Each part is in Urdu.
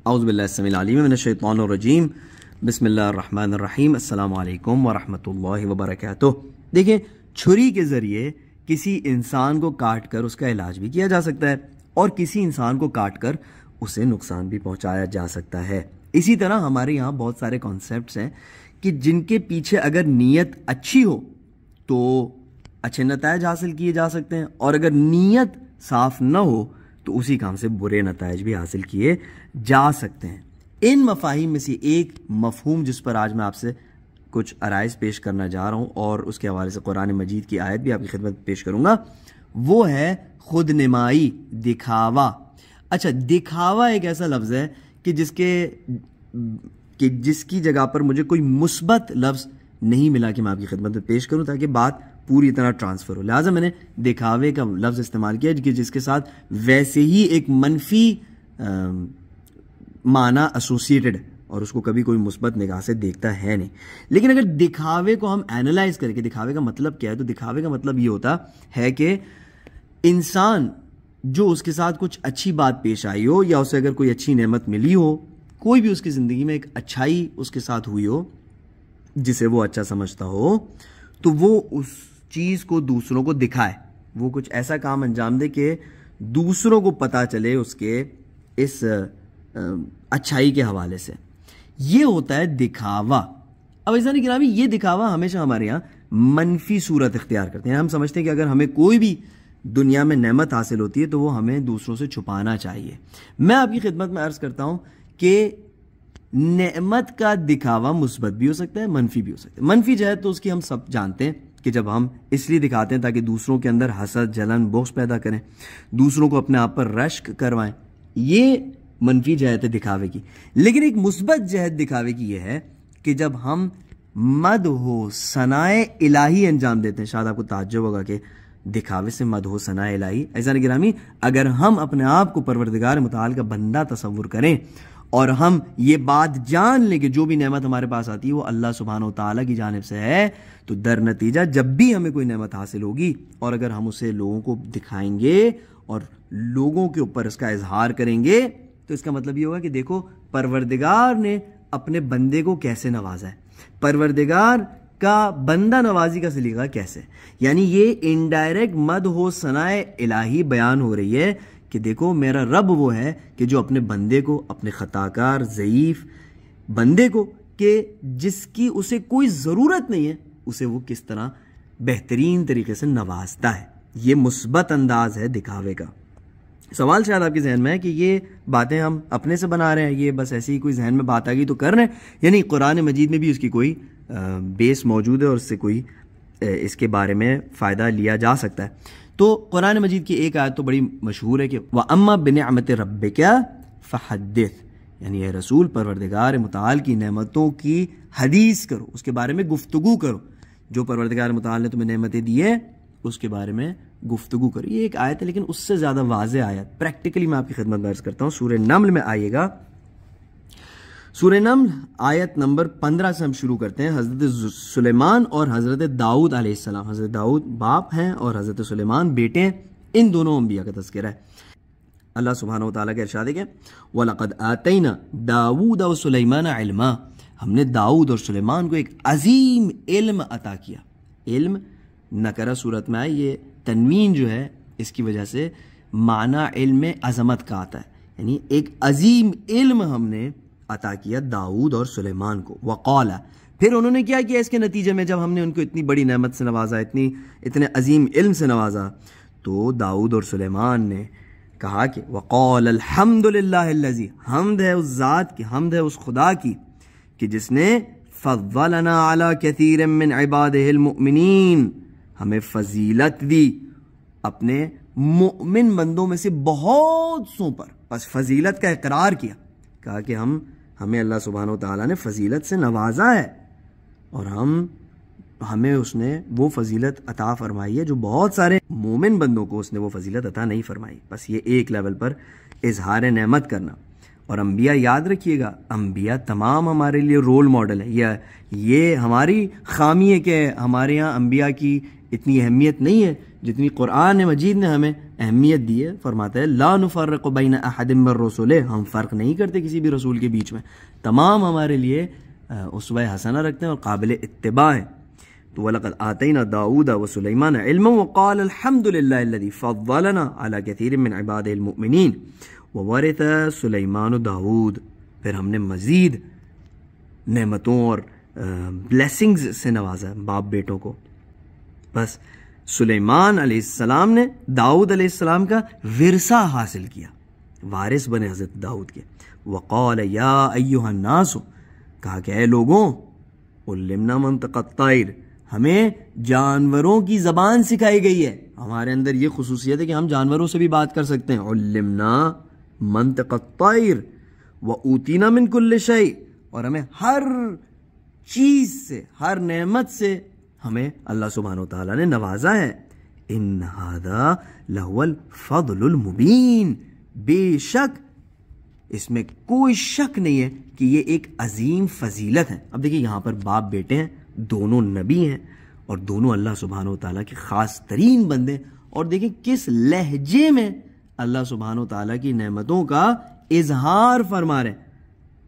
اعوذ باللہ السمیع العلیم من الشیطان الرجیم بسم اللہ الرحمن الرحیم السلام علیکم ورحمۃ اللہ وبرکاتہ۔ دیکھیں، چھری کے ذریعے کسی انسان کو کاٹ کر اس کا علاج بھی کیا جا سکتا ہے اور کسی انسان کو کاٹ کر اسے نقصان بھی پہنچایا جا سکتا ہے۔ اسی طرح ہمارے یہاں بہت سارے کانسیپٹس ہیں کہ جن کے پیچھے اگر نیت اچھی ہو تو اچھے نتائج حاصل کیے جا سکتے ہیں، اور اگر نیت صاف نہ ہو تو اسی کام سے برے نتائج بھی حاصل کیے جا سکتے ہیں۔ ان مفاہیم میں سے ایک مفہوم جس پر آج میں آپ سے کچھ عرائض پیش کرنا جا رہا ہوں اور اس کے حوالے سے قرآن مجید کی آیت بھی آپ کی خدمت پیش کروں گا، وہ ہے خود نمائی، دکھاوا۔ اچھا، دکھاوا ایک ایسا لفظ ہے کہ جس کی جگہ پر مجھے کوئی مثبت لفظ نہیں ملا کہ میں آپ کی خدمت میں پیش کروں تاکہ بات پوری طرح ٹرانسفر ہو، لہٰذا میں نے دکھاوے کا لفظ استعمال کیا جس کے ساتھ ویسے ہی ایک منفی معنی ایسوسیٹڈ اور اس کو کبھی کوئی مثبت نگاہ سے دیکھتا ہے نہیں۔ لیکن اگر دکھاوے کو ہم اینالائز کریں کہ دکھاوے کا مطلب کیا ہے، تو دکھاوے کا مطلب یہ ہوتا ہے کہ انسان جو اس کے ساتھ کچھ اچھی بات پیش آئی ہو یا اسے اگر کوئی اچھی نعمت ملی ہو، کوئی بھی اس کی زندگی میں ایک اچھائی اس کے ساتھ ہوئی ہو جسے وہ اچھا سمجھتا ہو، تو وہ اس چیز کو دوسروں کو دکھائے، وہ کچھ ایسا کام انجام دے کہ دوسروں کو پتہ چلے اس کے اس اچھائی کے حوالے سے۔ یہ ہوتا ہے دکھاوا۔ اب عزیزان گرامی، یہ دکھاوا ہمیشہ ہمارے یہاں منفی صورت اختیار کرتے ہیں۔ ہم سمجھتے ہیں کہ اگر ہمیں کوئی بھی دنیا میں نعمت حاصل ہوتی ہے تو وہ ہمیں دوسروں سے چھپانا چاہیے۔ میں آپ کی خدمت میں عرض کرتا ہوں کہ نعمت کا دکھاوا مثبت بھی ہو سکتا ہے، منفی بھی ہو سکتا ہے۔ منفی جہت تو اس کی ہم سب جانتے ہیں کہ جب ہم اس لیے دکھاتے ہیں تاکہ دوسروں کے اندر حسد، جلن، بغض پیدا کریں، دوسروں کو اپنے آپ پر رشک کروائیں، یہ منفی جہت ہے دکھاوے کی۔ لیکن ایک مثبت جہت دکھاوے کی یہ ہے کہ جب ہم مدح و ثناء الہی انجام دیتے ہیں۔ شاید آپ کو تعجب ہوگا کہ دکھاوے سے مدح و ثناء الہی۔ عزیزان گرامی، اگر ہم اپنے آپ کو پروردگار متعال کا بندہ تصور کریں اور ہم یہ بات جان لیں کہ جو بھی نعمت ہمارے پاس آتی ہے وہ اللہ سبحانہ و تعالیٰ کی جانب سے ہے، تو در نتیجہ جب بھی ہمیں کوئی نعمت حاصل ہوگی اور اگر ہم اسے لوگوں کو دکھائیں گے اور لوگوں کے اوپر اس کا اظہار کریں گے تو اس کا مطلب یہ ہوگا کہ دیکھو پروردگار نے اپنے بندے کو کیسے نوازا ہے، پروردگار کا بندہ نوازی کا سلیقہ کیسے، یعنی یہ انڈائریکٹ مدح و ثناء الہی بیان ہو رہی ہے کہ دیکھو میرا رب وہ ہے کہ جو اپنے بندے کو، اپنے خطاکار ضعیف بندے کو کہ جس کی اسے کوئی ضرورت نہیں ہے، اسے وہ کس طرح بہترین طریقے سے نوازتا ہے۔ یہ مثبت انداز ہے دکھاوے کا۔ سوال شاید آپ کے ذہن میں ہے کہ یہ باتیں ہم اپنے سے بنا رہے ہیں، یہ بس ایسی ہی کوئی ذہن میں بات آ گئی تو کر رہے ہیں، یعنی قرآن مجید میں بھی اس کی کوئی بیس موجود ہے اور اس سے کوئی اس کے بارے میں فائدہ لیا جا سکتا ہے۔ تو قرآن مجید کی ایک آیت تو بڑی مشہور ہے کہ وَأَمَّا بِنِعْمَةِ رَبِّكَ فَحَدِّثْ، یعنی اے رسول پروردگار متعال کی نعمتوں کی حدیث کرو، اس کے بارے میں گفتگو کرو، جو پروردگار متعال نے تمہیں نعمتیں دی ہیں اس کے بارے میں گفتگو کرو۔ یہ ایک آیت ہے لیکن اس سے زیادہ واضح آیت پریکٹیکلی میں آپ کی خدمت میں عرض کرتا ہوں۔ سورہ نمل میں آئیے گا، سورہ نمل آیت نمبر 15 سے ہم شروع کرتے ہیں۔ حضرت سلیمان اور حضرت داؤد علیہ السلام، حضرت داؤد باپ ہیں اور حضرت سلیمان بیٹے ہیں، ان دونوں انبیاء کا تذکرہ ہے۔ اللہ سبحانہ و تعالیٰ کے ارشاد ہے کہ وَلَقَدْ آتَيْنَا دَاوُودَ وَسُلَيْمَانَ عِلْمًا، ہم نے داؤد اور سلیمان کو ایک عظیم علم عطا کیا۔ علم نکرہ صورت میں آئے، یہ تنوین جو ہے اس کی وجہ سے معنی علم میں عظمت کا آتا ہے، یعنی ایک عظیم علم ہم نے عطا کیا داؤد اور سلیمان کو۔ وقالا، پھر انہوں نے کیا کیا اس کے نتیجے میں جب ہم نے ان کو اتنی بڑی نعمت سے نوازا، اتنے عظیم علم سے نوازا، تو داؤد اور سلیمان نے کہا کہ وقال الحمد للہ الذی، حمد ہے اس ذات کی، حمد ہے اس خدا کی کہ جس نے فضلنا علی کثیر من عبادہ المؤمنین، ہمیں فضیلت دی اپنے مؤمن بندوں میں سے بہت سوں پر۔ بس فضیلت کا اقرار کیا، کہا کہ ہمیں اللہ سبحانہ و تعالیٰ نے فضیلت سے نوازا ہے اور ہمیں اس نے وہ فضیلت عطا فرمائی ہے جو بہت سارے مومن بندوں کو اس نے وہ فضیلت عطا نہیں فرمائی۔ بس یہ ایک لیول پر اظہار نعمت کرنا۔ اور انبیاء یاد رکھیے گا، انبیاء تمام ہمارے لیے رول ماڈل ہے. یہ ہماری خامی ہے کہ ہمارے یہاں انبیاء کی اتنی اہمیت نہیں ہے جتنی قرآن مجید نے ہمیں اہمیت دی ہے. فرماتا ہے لا نفرق بین احد من رسولہ، ہم فرق نہیں کرتے کسی بھی رسول کے بیچ میں، تمام ہمارے لیے اسوہ حسنہ رکھتے ہیں اور قابل اتباع ہیں. تو وَلَقَدْ آتَيْنَا دَاوُودَ وَسُلَيْمَانَ عِلْمًا وَقَالَ الْحَمْدُ لِلَّهِ الَّذِي فَضَّلَنَا عَلَى كَثِيرٍ مِّنْ عِبَادِهِ الْمُؤْمِنِينَ وَوَرِثَ سُلَيْمَانُ داود. پھر ہم نے مزید نعمتوں اور بلیسنگز سے نوازا باپ بیٹوں کو. بس سلیمان علیہ السلام نے داؤد علیہ السلام کا ورثہ حاصل کیا، وارث بنے حضرت داؤد کے. وقال یا ایھا الناس، کہا کہ اے لوگوں، علمنا منطق الطیر، ہمیں جانوروں کی زبان سکھائی گئی ہے. ہمارے اندر یہ خصوصیت ہے کہ ہم جانوروں سے بھی بات کر سکتے ہیں. علمنا منطق الطیر وأوتینا من کل شیء، اور ہمیں ہر چیز سے، ہر نعمت سے ہمیں اللہ سبحانہ و تعالیٰ نے نوازا ہے. ان ھذا لہو الفضل المبین، بے شک اس میں کوئی شک نہیں ہے کہ یہ ایک عظیم فضیلت ہے. اب دیکھیں یہاں پر باپ بیٹے ہیں، دونوں نبی ہیں اور دونوں اللہ سبحانہ و تعالیٰ کے خاص ترین بندے. اور دیکھیں کس لہجے میں اللہ سبحانہ و تعالیٰ کی نعمتوں کا اظہار فرما رہے ہیں.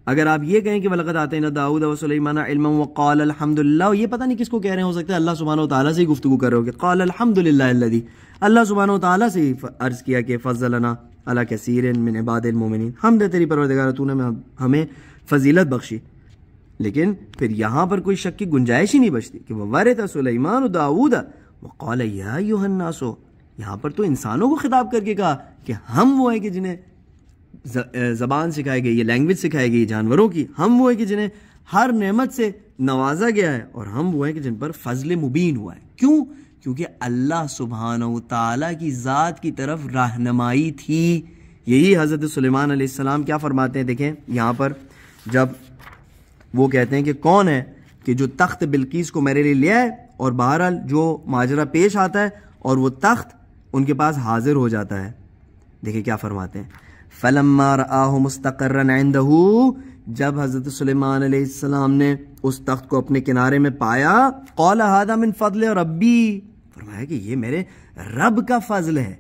اگر آپ یہ کہیں کہ وَلَقَدْ آتَيْنَا دَاوُودَ وَسُلَيْمَانَ عِلْمًا وَقَالَ الْحَمْدُ لِلَّهِ، یہ پتہ نہیں کس کو کہہ رہے ہیں، ہو سکتا ہے اللہ سبحانہ و تعالیٰ سے ہی گفتگو کر رہے ہو کہ قال الحمد للہ الذی، اللہ سبحانہ و تعالیٰ سے ہی عرض کیا کہ فضلنا علی کثیر من عباد المؤمنین، حمد ہے تیری پروردگار، تو نے ہمیں فضیلت بخشی. لیکن پھر یہاں پر کوئی شک کی گنجائش ہی نہیں بچتی کہ وَوَرِثَ سُلَيْمَانُ دَاوُودَ وَقَالَ يَا أَيُّهَا النَّاسُ. یہاں پر تو انسانوں کو خطاب کر کے کہا کہ ہم وہ ہیں کہ جنہیں زبان سکھائی گئی ہے، لینگویج سکھائی گئی جانوروں کی. ہم وہ ہیں کہ جنہیں ہر نعمت سے نوازا گیا ہے، اور ہم وہ ہیں کہ جن پر فضل مبین ہوا ہے. کیوں؟ کیونکہ اللہ سبحانہ و تعالیٰ کی ذات کی طرف رہنمائی تھی. یہی حضرت سلیمان علیہ السلام کیا فرماتے ہیں، دیکھیں یہاں پر جب وہ کہتے ہیں کہ کون ہے کہ جو تخت بلقیس کو میرے لیے لے آئے، اور بہرحال جو ماجرا پیش آتا ہے اور وہ تخت ان کے پاس حاضر ہو جاتا ہے. دیکھیں کیا فرماتے ہیں، فَلَمَّا رَآهُ مُسْتَقِرًّا عِنْدَهُ، جب حضرت سلیمان علیہ السلام نے اس تخت کو اپنے کنارے میں پایا، قَالَ هَذَا مِنْ فَضْلِ رَبِّي، فرمایا کہ یہ میرے رب کا فضل ہے.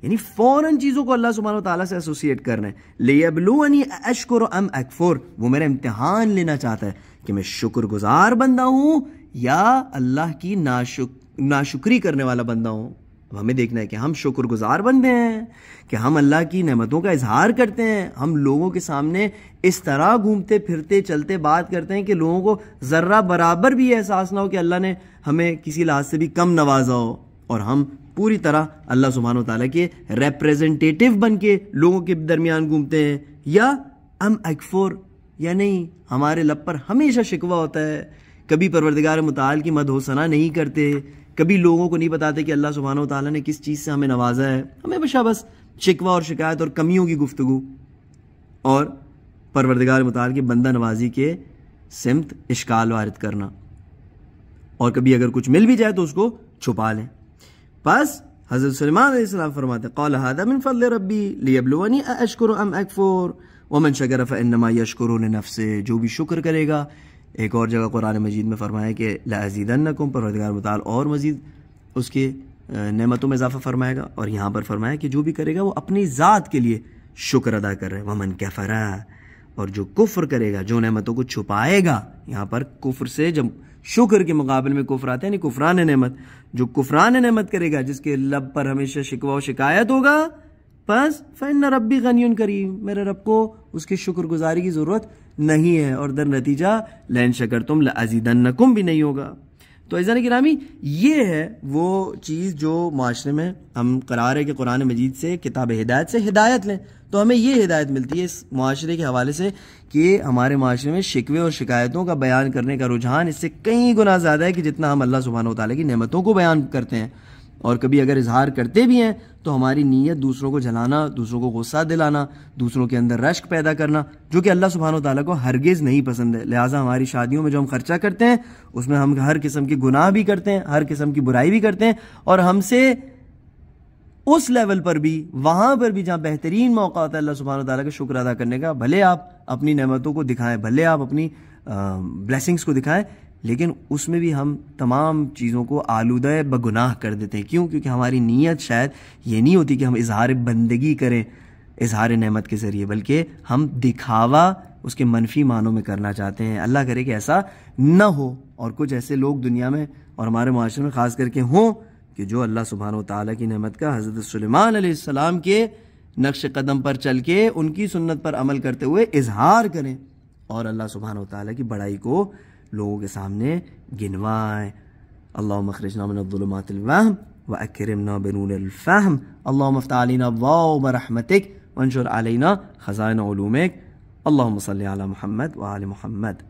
یعنی فوراً چیزوں کو اللہ سبحانہ و تعالیٰ سے ایسوسیٹ کر رہے ہیں. لِيَبْلُوَنِي أَشْكُرُ أَمْ أَكْفُرُ، وہ میرا امتحان لینا چاہتا ہے کہ میں شکر گزار بندہ ہوں یا اللہ کی ناشکری کرنے والا بندہ ہوں. اب ہمیں دیکھنا ہے کہ ہم شکر گزار بندے ہیں کہ ہم اللہ کی نعمتوں کا اظہار کرتے ہیں. ہم لوگوں کے سامنے اس طرح گھومتے پھرتے چلتے بات کرتے ہیں کہ لوگوں کو ذرہ برابر بھی احساس نہ ہو کہ اللہ نے ہمیں کسی لحاظ سے بھی کم نوازا ہو، اور ہم پوری طرح اللہ سبحانہ و تعالیٰ کے ریپریزنٹیٹیو بن کے لوگوں کے درمیان گھومتے ہیں. یا ام اکفر، یا نہیں، ہمارے لب پر ہمیشہ شکوہ ہوتا ہے، کبھی پروردگار متعال کی مدح و ثنا نہیں کرتے، کبھی لوگوں کو نہیں بتاتے کہ اللہ سبحانہ و تعالیٰ نے کس چیز سے ہمیں نوازا ہے. ہمیں بس شکوہ اور شکایت اور کمیوں کی گفتگو اور پروردگار متعال کی بندہ نوازی کے سمت اشکال وارد کرنا، اور کبھی اگر کچھ مل بھی جائے تو اس کو چھپا لیں. بس حضرت سلیمان علیہ السلام فرماتے قال هذا من فضل ربی لیبلونی اشکر ام اکفر ومن شکر فانما یشکر لنفسه، جو بھی شکر کرے گا. ایک اور جگہ قرآن مجید میں فرمایا کہ لازیدنکم، پروردگار متعال اور مزید اس کے نعمتوں میں اضافہ فرمائے گا. اور یہاں پر فرمایا کہ جو بھی کرے گا وہ اپنی ذات کے لیے شکر ادا کر رہے. ومن کفر، اور جو کفر کرے گا، جو نعمتوں کو چھپائے گا. یہاں پر کفر سے جب شکر کے مقابل میں کفر آتا ہے، یعنی کفران نعمت، جو کفران نعمت کرے گا، جس کے لب پر ہمیشہ شکوہ و شکایت ہوگا، بس فإن ربی غنی کریم، میرے رب کو اس کے شکر گزاری کی ضرورت نہیں ہے، اور در نتیجہ لئن شکرتم لأزیدنکم بھی نہیں ہوگا. تو عزیزان گرامی، یہ ہے وہ چیز جو معاشرے میں ہم قرار ہے کہ قرآن مجید سے، کتاب ہدایت سے ہدایت لیں. تو ہمیں یہ ہدایت ملتی ہے اس معاشرے کے حوالے سے کہ ہمارے معاشرے میں شکوے اور شکایتوں کا بیان کرنے کا رجحان اس سے کئی گنا زیادہ ہے کہ جتنا ہم اللہ سبحانہ و تعالیٰ کی نعمتوں کو بیان کرتے ہیں. اور کبھی اگر اظہار کرتے بھی ہیں تو ہماری نیت دوسروں کو جلانا، دوسروں کو غصہ دلانا، دوسروں کے اندر رشک پیدا کرنا، جو کہ اللہ سبحانہ و تعالیٰ کو ہرگز نہیں پسند ہے. لہٰذا ہماری شادیوں میں جو ہم خرچہ کرتے ہیں اس میں ہم ہر قسم کے گناہ بھی کرتے ہیں، ہر قسم کی برائی بھی کرتے ہیں، اور ہم سے اس لیول پر بھی، وہاں پر بھی جہاں بہترین موقع ہوتا ہے اللہ سبحانہ وتعالیٰ کا شکر ادا کرنے کا، بھلے آپ اپنی نعمتوں کو دکھائیں، بھلے آپ اپنی بلیسنگز کو دکھائیں، لیکن اس میں بھی ہم تمام چیزوں کو آلودہ بگناہ کر دیتے ہیں. کیوں؟ کیونکہ ہماری نیت شاید یہ نہیں ہوتی کہ ہم اظہار بندگی کریں اظہار نعمت کے ذریعے، بلکہ ہم دکھاوا اس کے منفی معنوں میں کرنا چاہتے ہیں. اللہ کرے کہ ایسا نہ ہو، اور کچھ ایسے لوگ دنیا میں اور ہمارے معاشرے میں خاص کر کے ہوں کہ جو اللہ سبحانہ و تعالیٰ کی نعمت کا حضرت سلیمان علیہ السلام کے نقش قدم پر چل کے ان کی سنت پر عمل کرتے ہوئے اظہار کریں اور اللہ سبحانہ و تعالیٰ کی بڑائی کو لوگوں کے سامنے گنوائیں. اللہم اخرجنا من الظلمات الوہم واکرمنا بنور الفہم، اللہم افتح علینا ابواب رحمتک وانشر علینا خزائن علومک. اللہم صلی علی محمد وآل محمد.